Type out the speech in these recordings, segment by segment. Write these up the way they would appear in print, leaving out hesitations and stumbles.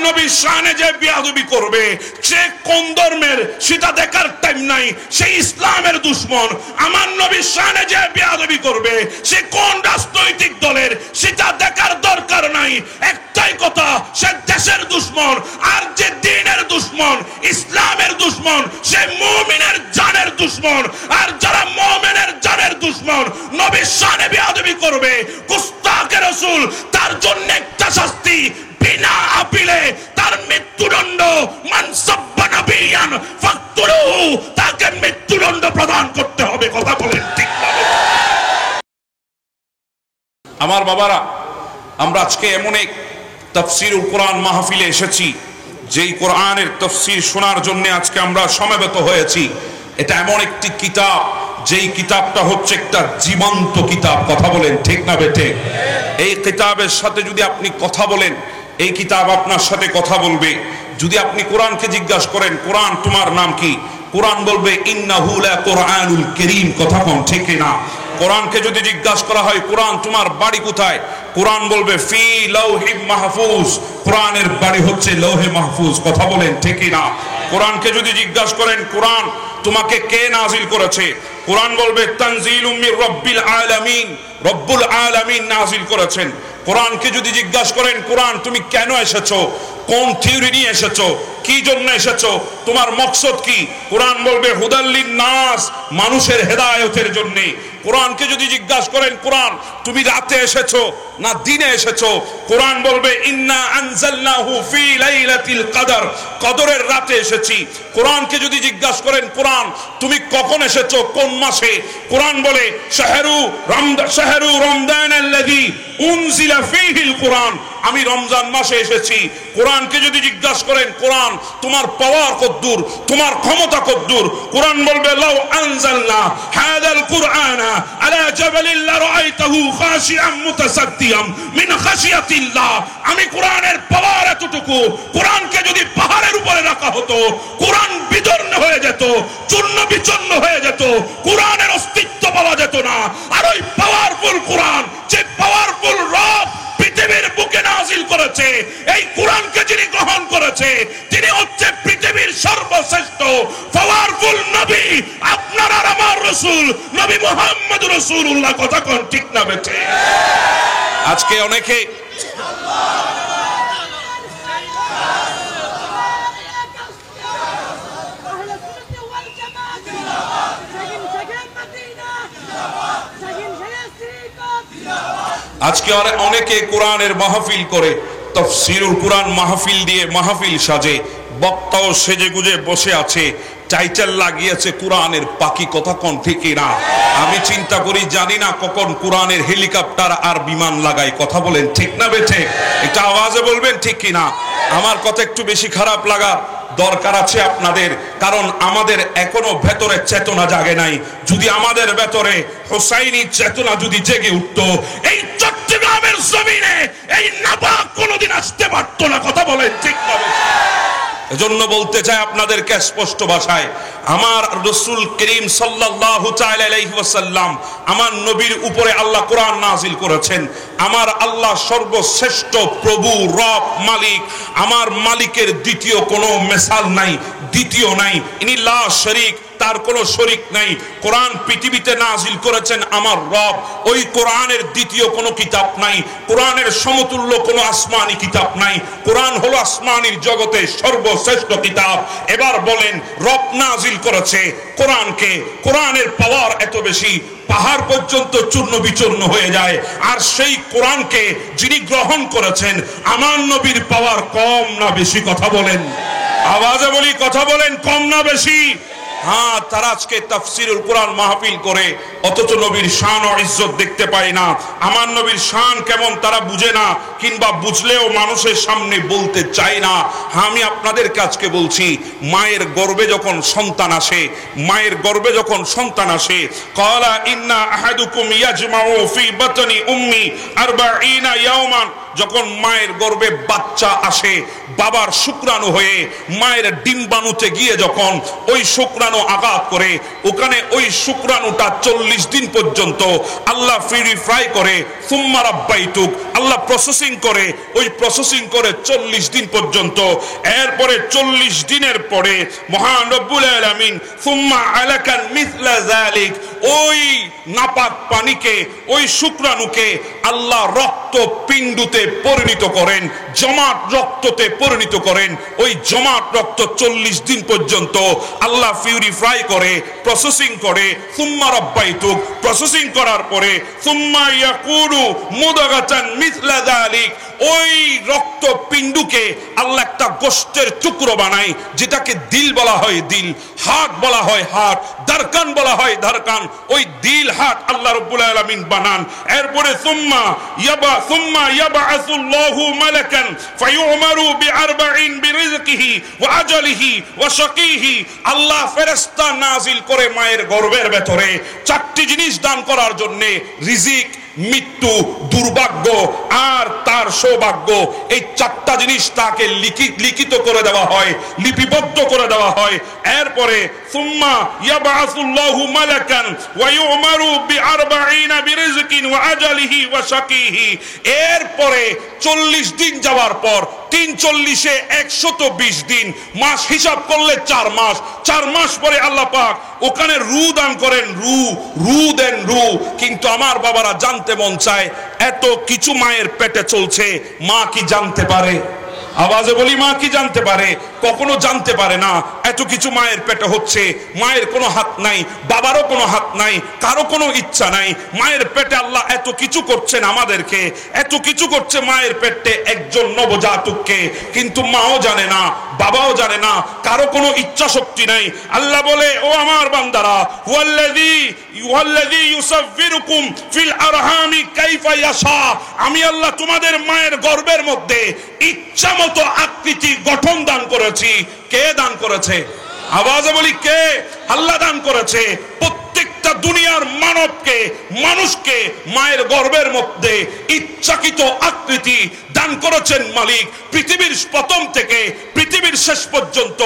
নবীর শানে যে বেয়াদবি করবে সে কোন ধর্মের সেটা দেখার টাইম নাই, সে ইসলামের দুশমন। আমার নবীর শানে যে বেয়াদবি করবে সে কোন রাজনৈতিক দলের সেটা দেখার দরকার নাই। একটাই কথা, সে দেশের দুশমন। আর যে দ্বীনের দুশমন, ইসলামের দুশমন, সে মুমিনের জানের দুশমন। আর যারা মুমিনের জানের দুশমন নবীর শানে বেয়াদবি করবে, গুস্তাখে রাসূল, তার জন্য একটা শাস্তি, বিনা আপিলে তার মৃত্যুদণ্ড। মান সাব্বা নবিয়ান ফাকতুলুহু, তাকে মৃত্যুদণ্ড প্রদান করতে হবে। কথা বলেন ঠিক না? আমার বাবারা, আমরা আজকে এমন এক তাফসীরুল কোরআন মাহফিলে এসেছি যেই কোরআনের তাফসীর শোনার জন্য আজকে আমরা সমবেত হয়েছি। এটা এমন একটি কিতাব যেই কিতাবটা হচ্ছে একটা জীবন্ত কিতাব। কথা বলেন ঠিক না বেটে? এই কিতাবের সাথে যদি আপনি কথা বলেন, এই কিতাব আপনার সাথে কথা বলবে। যদি আপনি কোরআনকে জিজ্ঞাসা করেন, কোরআন তোমার নাম কি? কোরআন বলবে ইন্নাহু লাকুরআনুল কারীম। কথা কোন ঠিক না? কোরআনকে যদি জিজ্ঞাসা করা হয়, কোরআন তোমার বাড়ি কোথায়? কোরআন বলবে ফি লাউহিম মাহফুজ। কোরআনের বাড়ি হচ্ছে লৌহে মাহফুজ। কথা বলেন ঠিক না? কোরআনকে যদি জিজ্ঞাসা করেন, কোরআন তোমাকে কে নাজিল করেছে? কোরআন বলবে তানজিলুম মির রাব্বিল আলামিন। রব্বুল আলামিন নাজিল করেছেন। কোরআনকে যদি জিজ্ঞাসা করেন, কোরআন তুমি কেন এসেছো? কোন থিওরি নিয়ে এসেছো? কি জন্য এসেছো? তোমার মকসদ কি? কোরআন বলবে হুদাল্লিন নাস, মানুষের হেদায়েতের জন্য। কোরআনকে যদি জিজ্ঞাসা করেন, কোরআন তুমি রাতে এসেছো না দিনে এসেছো? কোরআন বলবে ইন্না আনজালনাহু ফি লাইলাতিল কদর, কদরের রাতে এসেছি। কোরআনকে যদি জিজ্ঞাসা করেন, কোরআন তুমি কখন এসেছো, কোন মাসে? কোরআন বলে শাহরু রমদানাল্লাযী উনজিলা ফীহিল কুরআন, আমি রমজান মাসে এসেছি। কোরআনকে যদি জিজ্ঞাসা করেন, কোরআন তোমার পাওয়ার কদ্দুর, তোমার ক্ষমতা কদ্দুর? কোরআন বলবে লাউ আনজালনা হাযাল কুরআনা আলা জাবালিন লারাআইতাহু খাশিআম মুতাসাদ্দিয়াম মিন খাশিয়াতিল্লাহ। আমি কোরআনের পাওয়ার এতটুকু, কোরআনকে যদি পাহাড়ের উপরে রাখা হতো, কোরআন বিদর্ণ হয়ে যেত, চূর্ণ বিচূর্ণ হয়ে যেত, কোরআনের অস্তিত্ব পাওয়া যেত না। আর ওই পাওয়ারফুল কোরআন, যে পাওয়ারফুল রব পৃথিবীর বুকে নাজিল করেছে, এই কোরআনকে যিনি গ্রহণ করেছে, তিনি হচ্ছে পৃথিবীর সর্বশ্রেষ্ঠ পাওয়ারফুল নবী, আপনার আর আমার রাসূল নবী মুহাম্মদ রাসূলুল্লাহ। কথা কোন ঠিক না বেঠে? আজকে অনেকে অনেকে কোরআনের মাহফিল করে, তাফসীরুল কোরআন মাহফিল দিয়ে মাহফিল সাজে, বক্তাও সেজে গুজে বসে আছে, টাইটেল লাগিয়েছে কোরআনের পাখি। কথা কোন ঠিক না? আমি চিন্তা করি, জানি না কখন কোরআনের হেলিকপ্টার আর বিমান লাগাই। কথা বলেন ঠিক না বেঠে? এটা আওয়াজে বলবেন ঠিক কি না? আমার কথা একটু বেশি খারাপ লাগা দরকার আছে আপনাদের, কারণ আমাদের এখনো ভেতরে চেতনা জাগে নাই। যদি আমাদের ভেতরে হোসাইনি চেতনা যদি জেগে উঠতো, এই চট্টগ্রামের জমিনে এই নাপাক কোনোদিন আসতে পারতো না। কথা বলেন ঠিক না? এজন্য বলতে চাই আপনাদেরকে স্পষ্ট ভাষায়, আমার রাসূল করিম সাল্লাল্লাহু তাআলা আলাইহি ওয়াসাল্লাম, আমার নবীর উপরে আল্লাহ কোরআন নাজিল করেছেন। আমার আল্লাহ সর্বশ্রেষ্ঠ প্রভু, রব, মালিক। আমার মালিকের দ্বিতীয় কোনো মিসাল নাই, দ্বিতীয় নাই। ইনি লা শরীক, তার কোনো শরীক নাই। কোরআন পৃথিবীতে নাজিল করেছেন আমার রব। ওই কোরআনের দ্বিতীয় কোনো কিতাব নাই, কোরআনের সমতুল্য কোনো আসমানি কিতাব নাই। কোরআন হলো আসমানির জগতে সর্বশ্রেষ্ঠ কিতাব। এবার বলেন, রব নাজিল করেছে কোরআনকে, কোরআনের পাওয়ার এত বেশি, পাহাড় পর্যন্ত চূর্ণ বিচূর্ণ হয়ে যায়। আর সেই কোরআনকে যিনি গ্রহণ করেছেন, আমার নবীর পাওয়ার কম না বেশি? কথা বলেন, আওয়াজে বলি, কথা বলেন, কম না বেশি? হ্যাঁ, তারা আজকে তাফসীরুল কোরআন মাহফিল করে, অথচ নবীর শান ও ইজ্জত দেখতে পায় না। আমার নবীর শান কেমন তারা বুঝে না, কিংবা বুঝলেও মানুষের সামনে বলতে চায় না। আমি আপনাদেরকে আজকে বলছি, মায়ের গর্ভে যখন সন্তান আসে, মায়ের গর্ভে যখন সন্তান আসে, ক্বালা ইন্না আহাদুকুম ইয়াজমাউ ফি বাতনি উম্মি 40 ইয়াওমান, যখন মায়ের গর্ভে বাচ্চা আসে, বাবার শুক্রাণু হয়ে মায়ের ডিম্বাণুতে গিয়ে যখন ওই শুক্রাণু আঘাত করে, ওখানে ওই শুক্রাণুটা 40 দিন পর্যন্ত আল্লাহ পিউরিফাই করে, সুম্মা রাব্বাইতুক, আল্লাহ প্রসেসিং করে, ওই প্রসেসিং করে 40 দিন পর্যন্ত। এরপরে 40 দিনের পরে মহান রব্বুল আলামিন সুম্মা আলাকান মিসলা যালিক, ওই নাপাক পানিকে, ওই শুক্রাণুকে আল্লাহ রক্ত পিণ্ডুতে পরিণত করেন, জমাট রক্ততে পরিণত করেন। ওই জমাট রক্ত 40 দিন পর্যন্ত আল্লাহ পিউরিফাই করে, প্রসেসিং করে, সুম্মা রাব্বাইতুক, প্রসেসিং করার পরে সুম্মা ইয়াকুনু মুদগাতান মিসলা যালিক, ওই রক্ত পিণ্ডুকে আল্লাহ একটা গোশতের টুকরো বানায়, যেটাকে দিল বলা হয় দিল, হার্ট বলা হয় হার্ট, দারকান বলা হয় দারকান। ওই দিল হার্ট আল্লাহ রাব্বুল আলামিন বানান। এরপরে সুম্মা ইয়াবআসুল্লাহু মালাকান ফায়ুমারু বিআরবাইন বিরিজকিহি ওয়া আজালিহি ওয়া শাকিহি, আল্লাহ ফেরেশতা নাজিল করে মায়ের গর্ভের ভেতরে 4টি জিনিস দান করার জন্য, রিজিক, মৃত্যু, দুর্ভাগ্য আর তার সৌভাগ্য। এই 4টা জিনিস তাকে লিখিত করে দেওয়া হয়, লিপিবদ্ধ করে দেওয়া হয়। এরপরে সুম্মা ইয়াবআসুল্লাহু মালাকান ওয়া ইউমারু বিআরবাইনা বিরিজকিন ওয়া আজালিহি ওয়া শাকিহি। এরপরে 40 দিন যাওয়ার পর 3 40-এ 120 দিন, মাস হিসাব করলে 4 মাস। 4 মাস পরে আল্লাহ পাক ওখানে রু দান করেন, রু দেন রু। কিন্তু আমার বাবারা জানতে মন চায়, এত কিছু মায়ের পেটে চলছে, মা কি জানতে পারে? আওয়াজে বলি, মা কি জানতে পারে? কখনো জানতে পারে না। এত কিছু মায়ের পেটে হচ্ছে, মায়ের কোনো হাত নাই, বাবারও কোনো হাত নাই, কারো কোনো ইচ্ছা নাই। মায়ের পেটে আল্লাহ এত কিছু করছেন আমাদেরকে, এত কিছু করছে মায়ের পেটে একজন নবজাতককে, কিন্তু মাও জানে না, বাবাও জানে না, কারো কোনো ইচ্ছা শক্তি নাই। আল্লাহ বলে, ও আমার বান্দারা, হুয়াল্লাযী ইউসাফফিরুকুম ফিল আরহামি কাইফা ইয়াশা, আমি আল্লাহ তোমাদের মায়ের গর্ভের মধ্যে ইচ্ছা মতো আকৃতি গঠন দান করেছি। কে দান করেছে? আওয়াজে বলি, কে? আল্লাহ দান করেছে। প্রত্যেকটা দুনিয়ার মানবকে, মানুষকে মায়ের গর্ভের মধ্যে ইচ্ছাকৃত আকৃতি দান করেছেন মালিক। পৃথিবীর প্রথম থেকে পৃথিবীর শেষ পর্যন্ত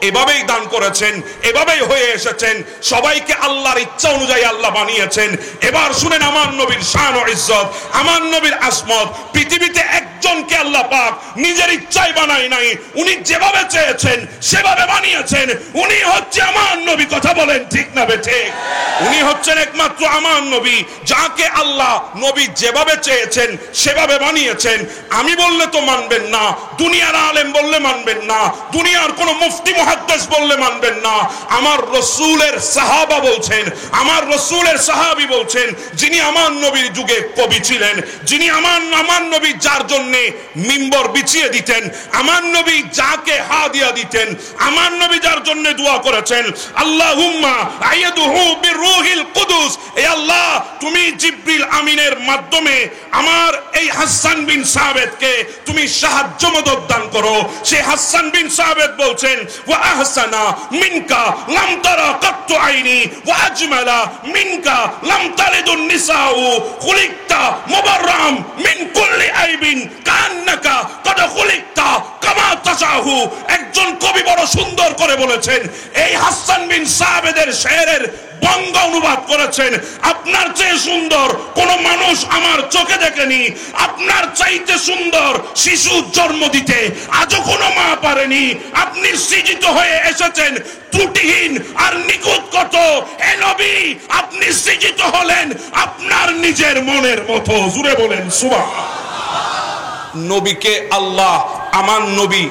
এভাবেই দান করেছেন, এভাবেই হয়ে এসেছেন। সবাইকে আল্লাহর ইচ্ছা অনুযায়ী আল্লাহ বানিয়েছেন। এবার শুনেন আমার নবীর শান ও ইজ্জত, আমার নবীর আসমত। পৃথিবীতে একজনকে আল্লাহ পাক নিজের ইচ্ছায় বানায় নাই, উনি যেভাবে চেয়েছেন সেভাবে বানিয়েছেন। উনি হচ্ছে আমার নবী। কথা বলেন ঠিক না বেঠিক? উনি হচ্ছেন একমাত্র আমার নবী, যাকে আল্লাহ নবী যেভাবে চেয়েছেন সেভাবে বানিয়েছেন। আমি বললে তো মানবেন না, দুনিয়ার আলেম বললে মানবেন না, দুনিয়ার কোন মুফতি মুহাদ্দিস বললে মানবেন না। আমার রাসূলের সাহাবা বলছেন, আমার রাসূলের সাহাবী বলছেন, যিনি আমার নবীর যুগে কবি ছিলেন, যিনি আমার নবী যার জন্য মিম্বর বিছিয়ে দিতেন, আমার নবী যাকে হাদিয়া দিতেন, আমার নবী যার জন্য দোয়া করেছেন, আল্লাহুম্মা আইয়ুদহু বিরূহিল কুদুস, এ আল্লাহ তুমি জিবরিল আমিনের মাধ্যমে আমার এই হাসান বিন সাবিতকে তুমি সাহায্য মদদ দান করো। সে হাসান বিন সাবিত বলছেন, ওয়া আহসানা মিনকা লাম তারা কাত্তু আইনি ওয়া আজমালা মিনকা লাম তালিদুন নিসাউ খুলিকতা মুবাররাম মিন কুল্লি আইবিন কান্নাকা কদ খুলিকতা কামা তাশাহু। একজন কবি বড় সুন্দর করে বলেছেন, এই হাসান বিন সাবিতের শেরের বঙ্গ অনুবাদ করেছেন, আপনার চেয়ে সুন্দর কোন মানুষ আমার চোখে দেখেনি, আপনার চাইতে সুন্দর শিশু জন্ম দিতে আজও কোনো মা পারেনি। আপনি সৃজিত হয়ে এসেছেন ত্রুটিহীন আর নিখুঁত কত। হে নবী, আপনি সৃজিত হলেন আপনার নিজের মনের মতো। জুড়ে বলেন সুবহানাল্লাহ। নবীকে আল্লাহ আমার নবী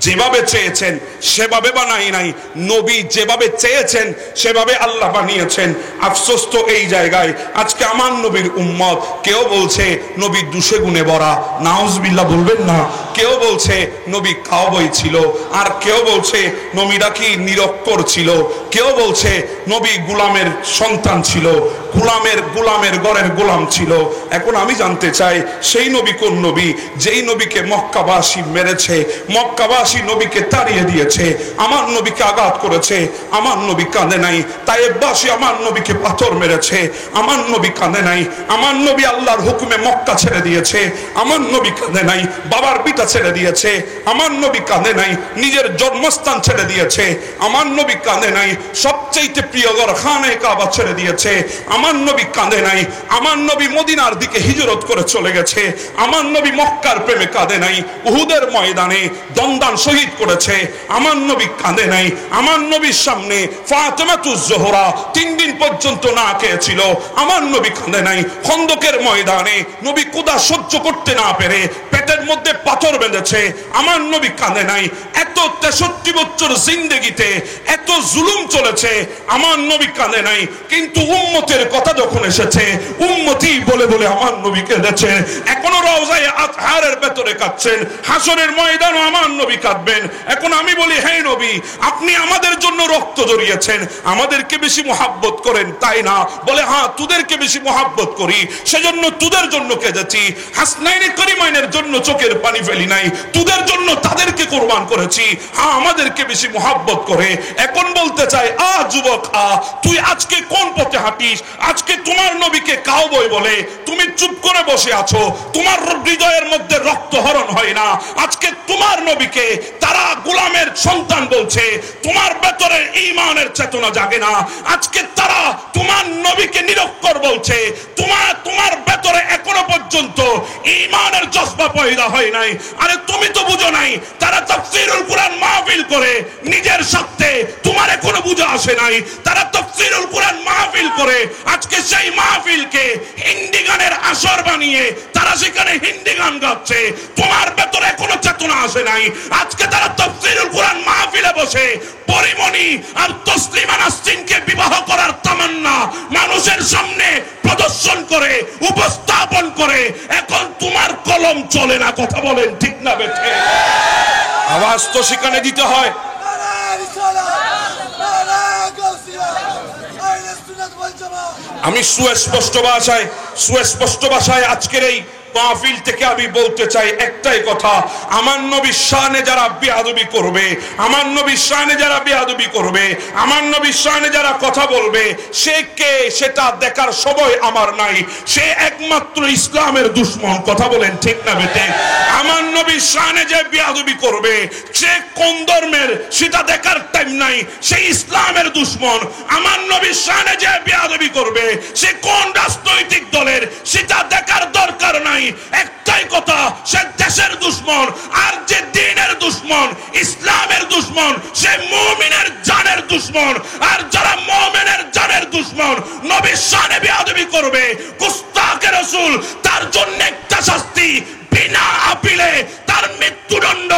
যেভাবে চেয়েছেন সেভাবে বানাই নাই, নবী যেভাবে চেয়েছেন সেভাবে আল্লাহ বানিয়েছেন। আফসোস তো এই জায়গায়, আজকে আমার নবীর উম্মত কেউ বলছে নবী দুষে গুণে ভরা, নাউজুবিল্লাহ বলবেন না, কেউ বলছে নবী কাউবয় ছিল, আর কেউ বলছে নবীরা কি নিরক্ষর ছিল, কেউ বলছে নবী গোলামের সন্তান ছিল, গোলামের ঘরের গোলাম ছিল। এখন আমি জানতে চাই সেই নবী কোন নবী, যেই নবীকে মক্কাবাসী মেরেছে, মক্কাবাসী নবীকে তাড়িয়ে দিয়েছে, আমার নবীকে আঘাত করেছে, আমার নবী কাঁদে নাই। তায়েববাসী আমার নবীকে পাথর মেরেছে, আমার নবী কাঁদে নাই। আমার নবী আল্লাহর হুকুমে মক্কা ছেড়ে দিয়েছে, আমার নবী কাঁদে নাই। বাবার পিতা ছেড়ে দিয়েছে, আমার নবী কাঁদে নাই। নিজের জন্মস্থান ছেড়ে দিয়েছে, আমার নবী কাঁদে নাই। সবচেয়ে প্রিয় ঘর খানে কাবা ছেড়ে দিয়েছে, আমার নবী কাঁদে নাই। আমার নবী মদিনার দিকে হিজরত করে চলে গেছে, আমার নবী মক্কার প্রেমে কাঁদে নাই। উহুদের ময়দানে দন্দান শহীদ করেছে, আমার নবী কাঁদে নাই। আমার নবীর সামনে ফাতেমাতুজ জোহরা 3 দিন পর্যন্ত না খেয়েছিল, আমার নবী কাঁদে নাই। খন্দকের ময়দানে নবী ক্ষুধা সহ্য করতে না পেরে পেটের মধ্যে পাথর বেঁধেছে, আমার নবী কাঁদে নাই। এত 63 বছর জিন্দেগিতে এত জুলুম চলেছে, আমার নবী কাঁদে নাই। কিন্তু উম্মতের কথা যখন এসেছে, উম্মতি বলে বলে আমার নবী কেঁদেছে। এখনো রওজায়ে আতহারের ভেতরে কাঁদছেন, হাসরের ময়দানও আমার নবী কাঁদবেন। এখন আমি বলি, হে নবী, আপনি আমাদের জন্য রক্ত ঝরিয়েছেন, আমাদেরকে বেশি মোহাব্বত করেন তাই না? বলে হ্যাঁ, তোদেরকে বেশি মোহাব্বত করি, সেজন্য তোদের জন্য কেঁদেছি। হাসনাইনে করিমাইনের জন্য চোখের পানি ফেলি নাই, তোদের জন্য তাদেরকে কোরবান করেছি। হ্যাঁ, আমাদেরকে বেশি মোহাব্বত করে। এখন বলতে চাই, যুবক, তুই আজকে কোন পথে হাঁটিস? আজকে তোমার নবীকে কাউবয় বলে তুমি চুপ করে বসে আছো, তোমার হৃদয়ের মধ্যে রক্তহরণ হয় না। আজকে তোমার নবীকে তারা গোলামের সন্তান বলছে, তোমার ভেতরে ঈমানের চেতনা জাগে না। আজকে তারা তোমার নবীকে নিরক্ষর বলছে, তোমার ভেতরে এখনো পর্যন্ত ঈমানের জজবা পয়দা হয় নাই। আরে তুমি তো বুঝো নাই, তারা তাফসীরুল কুরআন মাহফিল করে নিজের স্বার্থে, তোমার এখনো বুঝা আসে নাই। তারা তাফসীরুল কুরআন মাহফিল করে আজকে সেই মাহফিলকে হিন্দি গানের আসর বানিয়ে তারা সেখানে হিন্দি গান গাচ্ছে, তোমার ভেতরে এখনো চেতনা আসে নাই। আজকে তারা তাফসীরুল কুরআন মাহফিলে বসে পরিমণি আর তসলিমা নাসরিনকে বিবাহ করার তামান্না মানুষের সামনে প্রদর্শন করে, উপস্থাপন করে। এখন তোমার কলম চলে না, কথা বলেন ঠিক না বেঠে? আওয়াজ তো সেখানে দিতে হয়। আমি সুস্পষ্ট ভাষায় আজকের এই মাহফিল থেকে আমি বলতে চাই একটাই কথা, আমার নবীর শানে যারা বেয়াদবি করবে, আমার নবীর শানে যারা বেয়াদবি করবে, আমার নবীর শানে যারা কথা বলবে, সে কে সেটা দেখার সময় আমার নাই। সে একমাত্র ইসলামের দুশমন, কথা বলেন ঠিক না বেটে? আমার নবীর শানে যে বেয়াদবি করবে, সে কোন ধর্মের সেটা দেখার টাইম নাই, সে ইসলামের দুশমন। আমার নবীর শানে যে বেয়াদবি করবে, সে কোন রাজনৈতিক দলের সেটা দেখার দরকার নাই। একটাই কথা, সে দেশের দুশমন। আর যে দ্বীনের দুশমন, ইসলামের দুশমন, সে মুমিনের জানের দুশমন। আর যারা মুমিনের জানের দুশমন, নবীর শানে বেয়াদবি করবে, গুস্তাখে রাসূল, তার জন্য একটা শাস্তি, বিনা আপিলে তার মৃত্যুদণ্ড।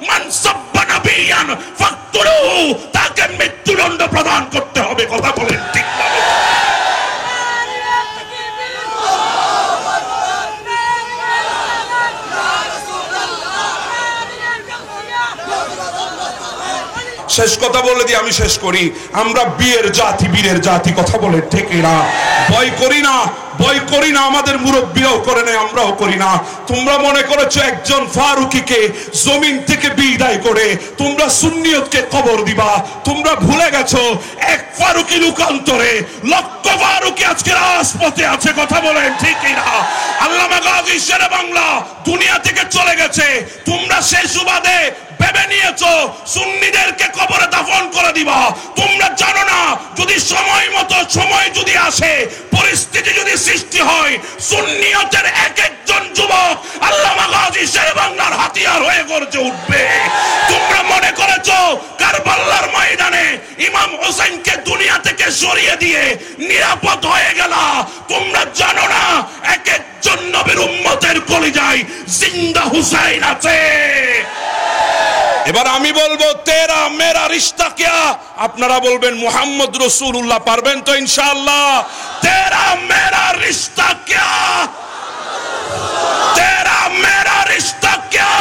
মান সাব্বা নাবিয়ান ফাকতুলুহু, তাকে মৃত্যুদণ্ড প্রদান করতে হবে, কথা বলেন ঠিক না? শেষ কথা বলে দিয়ে আমি শেষ করি। আমরা বীরের জাতি, বীরের জাতি, কথা বলে ঠিক না? ভয় করি না, ভয় করি না। আমাদের মুরব্বীরাও করে না, আমরাও করি না। তোমরা মনে করেছো একজন ফারুকীকে জমিন থেকে বিদায় করে তোমরা সুন্নিয়তকে কবর দিবা। তোমরা ভুলে গেছো এক ফারুকী লোকান্তরে লক্ষ ফারুকী আজকে রাজপথে আছে, কথা বলেন ঠিক না? আল্লামা গাজী শেরে বাংলা দুনিয়া থেকে চলে গেছে, তোমরা সেই সুবাদে ভেবে নিয়েছো সুন্নিদেরকে কবরে দাফন করে দিবা। তোমরা জানো না, যদি সময় মতো সময় যদি আসে, পরিস্থিতি যদি সৃষ্টি হয়, সুন্নিয়তের এক একজন যুবক আল্লামা গাজী শেরে বাংলার হাতিয়ার হয়ে গর্জে উঠবে। তোমরা মনে করেছো কারবালার ময়দানে ইমাম হোসেনকে দুনিয়া থেকে সরিয়ে দিয়ে নিরাপদ হয়ে গেল। তোমরা জানো না, এক একজন নবীর উম্মতের কলিজায় জিন্দা হুসাইন আছে। এবার আমি বলবো তেরা মেরা রিশতা কিয়া, আপনারা বলবেন মুহাম্মদ রাসূলুল্লাহ। পারবেন তো ইনশাআল্লাহ? তেরা মেরা রিশতা কিয়া, তেরা মেরা রিশতা কিয়া।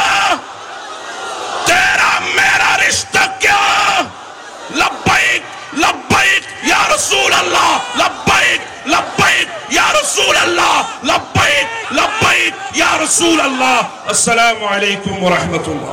রাসূল আল্লাহ। আসসালামু আলাইকুম ওয়া রাহমাতুল্লাহ।